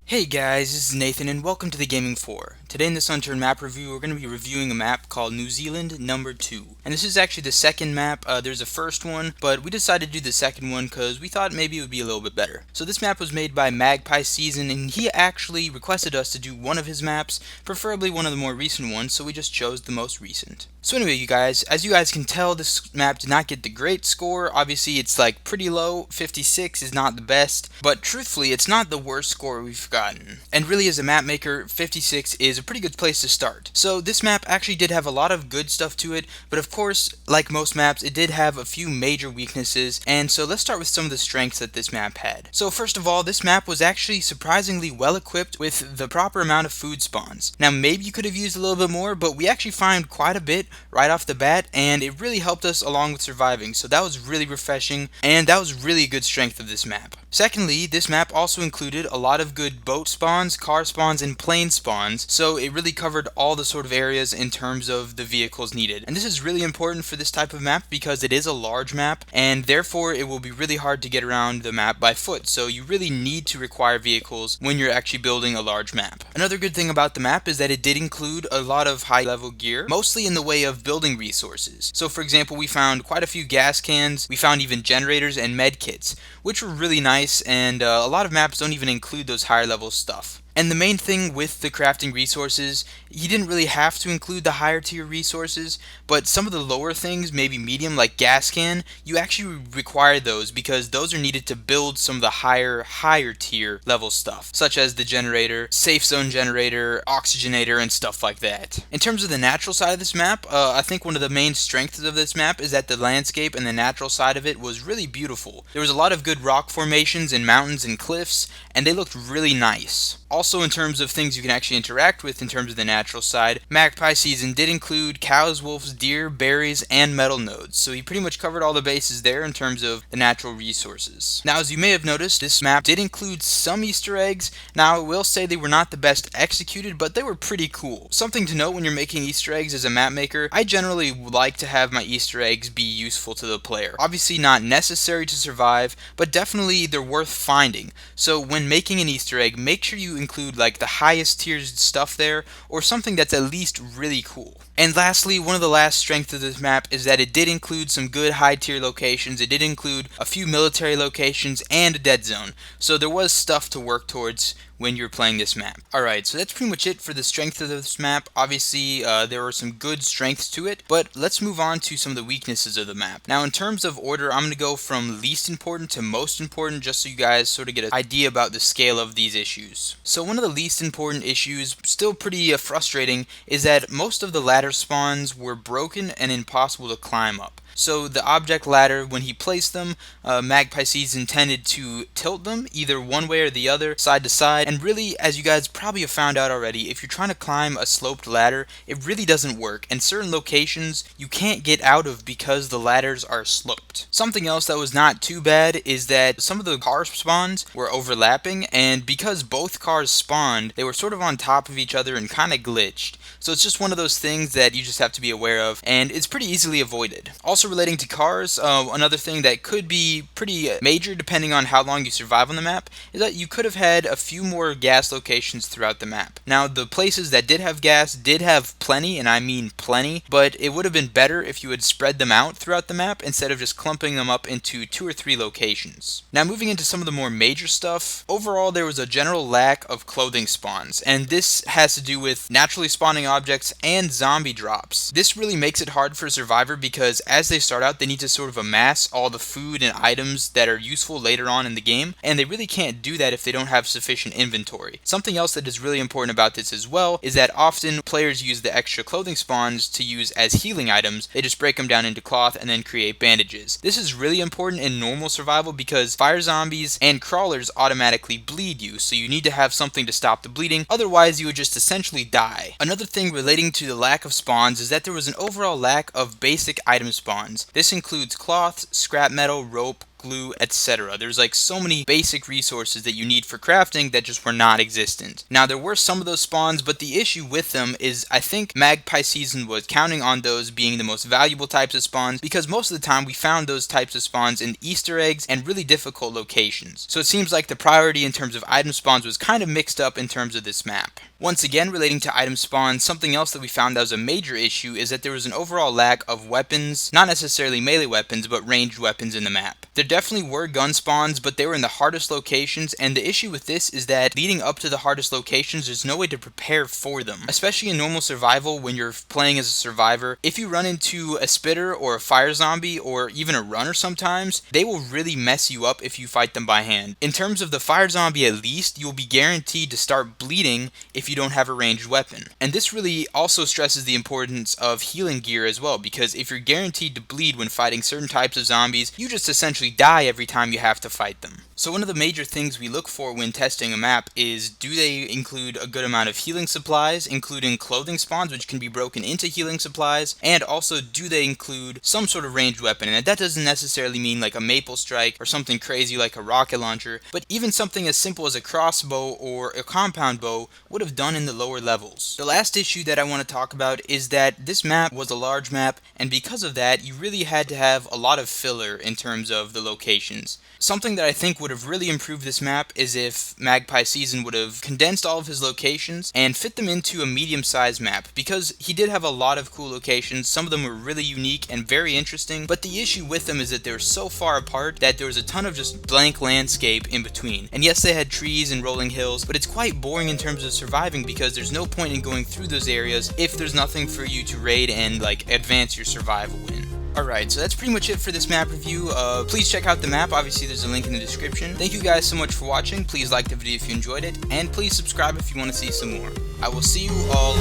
Hey guys, this is Nathan and welcome to the Gaming 4. Today in this Unturned map review, we're going to be reviewing a map called New Zealand number 2. And this is actually the second map. There's a first one, but we decided to do the second one because we thought maybe it would be a little bit better. So this map was made by Magpie Season, and he actually requested us to do one of his maps, preferably one of the more recent ones, so we just chose the most recent. So anyway, you guys, as you guys can tell, this map did not get the great score. Obviously, it's like pretty low. 56 is not the best, but truthfully, it's not the worst score we've gotten. And really, as a map maker, 56 is a pretty good place to start. So this map actually did have a lot of good stuff to it, but of course, like most maps, it did have a few major weaknesses, and so let's start with some of the strengths that this map had. So first of all, this map was actually surprisingly well equipped with the proper amount of food spawns. Now maybe you could have used a little bit more, but we actually found quite a bit right off the bat, and it really helped us along with surviving, so that was really refreshing, and that was really a good strength of this map. Secondly, this map also included a lot of good boat spawns, car spawns, and plane spawns, so it really covered all the sort of areas in terms of the vehicles needed. And this is really important for this type of map because it is a large map, and therefore it will be really hard to get around the map by foot, so you really need to require vehicles when you're actually building a large map. Another good thing about the map is that it did include a lot of high level gear, mostly in the way of building resources. So for example, we found quite a few gas cans, we found even generators and med kits, which were really nice, and a lot of maps don't even include those higher level stuff. And the main thing with the crafting resources, you didn't really have to include the higher tier resources, but some of the lower things, maybe medium like gas can, you actually require those because those are needed to build some of the higher tier level stuff, such as the generator, safe zone generator, oxygenator, and stuff like that. In terms of the natural side of this map, I think one of the main strengths of this map is that the landscape and the natural side of it was really beautiful. There was a lot of good rock formations and mountains and cliffs, and they looked really nice. Also, in terms of things you can actually interact with in terms of the natural side, Magpie Season did include cows, wolves, deer, berries, and metal nodes, so he pretty much covered all the bases there in terms of the natural resources. Now, as you may have noticed, this map did include some Easter eggs. Now, I will say they were not the best executed, but they were pretty cool. Something to note when you're making Easter eggs as a map maker, I generally like to have my Easter eggs be useful to the player. Obviously not necessary to survive, but definitely they're worth finding. So when making an Easter egg, make sure you include like the highest tier stuff there, or something that's at least really cool. And lastly, one of the last strengths of this map is that it did include some good high tier locations. It did include a few military locations and a dead zone, so there was stuff to work towards when you're playing this map. Alright, so that's pretty much it for the strength of this map. Obviously, there were some good strengths to it, but let's move on to some of the weaknesses of the map. Now, in terms of order, I'm going to go from least important to most important, just so you guys sort of get an idea about the scale of these issues. So one of the least important issues, still pretty frustrating, is that most of the ladder spawns were broken and impossible to climb up. So the object ladder, when he placed them, Magpie Seeds intended to tilt them either one way or the other, side to side, and really, as you guys probably have found out already, if you're trying to climb a sloped ladder, it really doesn't work, and certain locations you can't get out of because the ladders are sloped. Something else that was not too bad is that some of the car spawns were overlapping, and because both cars spawned, they were sort of on top of each other and kind of glitched. So it's just one of those things that you just have to be aware of, and it's pretty easily avoided. Also relating to cars, another thing that could be pretty major depending on how long you survive on the map is that you could have had a few more gas locations throughout the map. Now, the places that did have gas did have plenty, and I mean plenty, but it would have been better if you had spread them out throughout the map instead of just clumping them up into 2 or 3 locations. Now, moving into some of the more major stuff, overall there was a general lack of clothing spawns, and this has to do with naturally spawning objects and zombie drops. This really makes it hard for a survivor because as they start out, they need to sort of amass all the food and items that are useful later on in the game, and they really can't do that if they don't have sufficient inventory. Something else that is really important about this as well is that often players use the extra clothing spawns to use as healing items. They just break them down into cloth and then create bandages. This is really important in normal survival because fire zombies and crawlers automatically bleed you, so you need to have something to stop the bleeding, otherwise you would just essentially die. Another thing relating to the lack of spawns is that there was an overall lack of basic item spawns. This includes cloth, scrap metal, rope, glue, etc. There's like so many basic resources that you need for crafting that just were not existent. Now there were some of those spawns, but the issue with them is I think Magpie Season was counting on those being the most valuable types of spawns, because most of the time we found those types of spawns in Easter eggs and really difficult locations. So it seems like the priority in terms of item spawns was kind of mixed up in terms of this map. Once again, relating to item spawns, something else that we found that was a major issue is that there was an overall lack of weapons, not necessarily melee weapons, but ranged weapons in the map. There definitely were gun spawns, but they were in the hardest locations, and the issue with this is that leading up to the hardest locations, there's no way to prepare for them. Especially in normal survival, when you're playing as a survivor, if you run into a spitter or a fire zombie or even a runner sometimes, they will really mess you up if you fight them by hand. In terms of the fire zombie at least, you'll be guaranteed to start bleeding if you don't have a ranged weapon. And this really also stresses the importance of healing gear as well, because if you're guaranteed to bleed when fighting certain types of zombies, you just essentially die every time you have to fight them. So one of the major things we look for when testing a map is, do they include a good amount of healing supplies, including clothing spawns which can be broken into healing supplies, and also do they include some sort of ranged weapon. And that doesn't necessarily mean like a maple strike or something crazy like a rocket launcher, but even something as simple as a crossbow or a compound bow would have done in the lower levels. The last issue that I want to talk about is that this map was a large map, and because of that you really had to have a lot of filler in terms of the locations. Something that I think would have really improved this map is if Magpie Season would have condensed all of his locations and fit them into a medium-sized map, because he did have a lot of cool locations. Some of them were really unique and very interesting, but the issue with them is that they were so far apart that there was a ton of just blank landscape in between. And yes, they had trees and rolling hills, but it's quite boring in terms of surviving, because there's no point in going through those areas if there's nothing for you to raid and like advance your survival in. Alright, so that's pretty much it for this map review. Please check out the map. Obviously there's a link in the description. Thank you guys so much for watching. Please like the video if you enjoyed it, and please subscribe if you want to see some more. I will see you all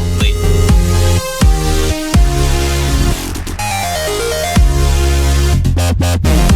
later.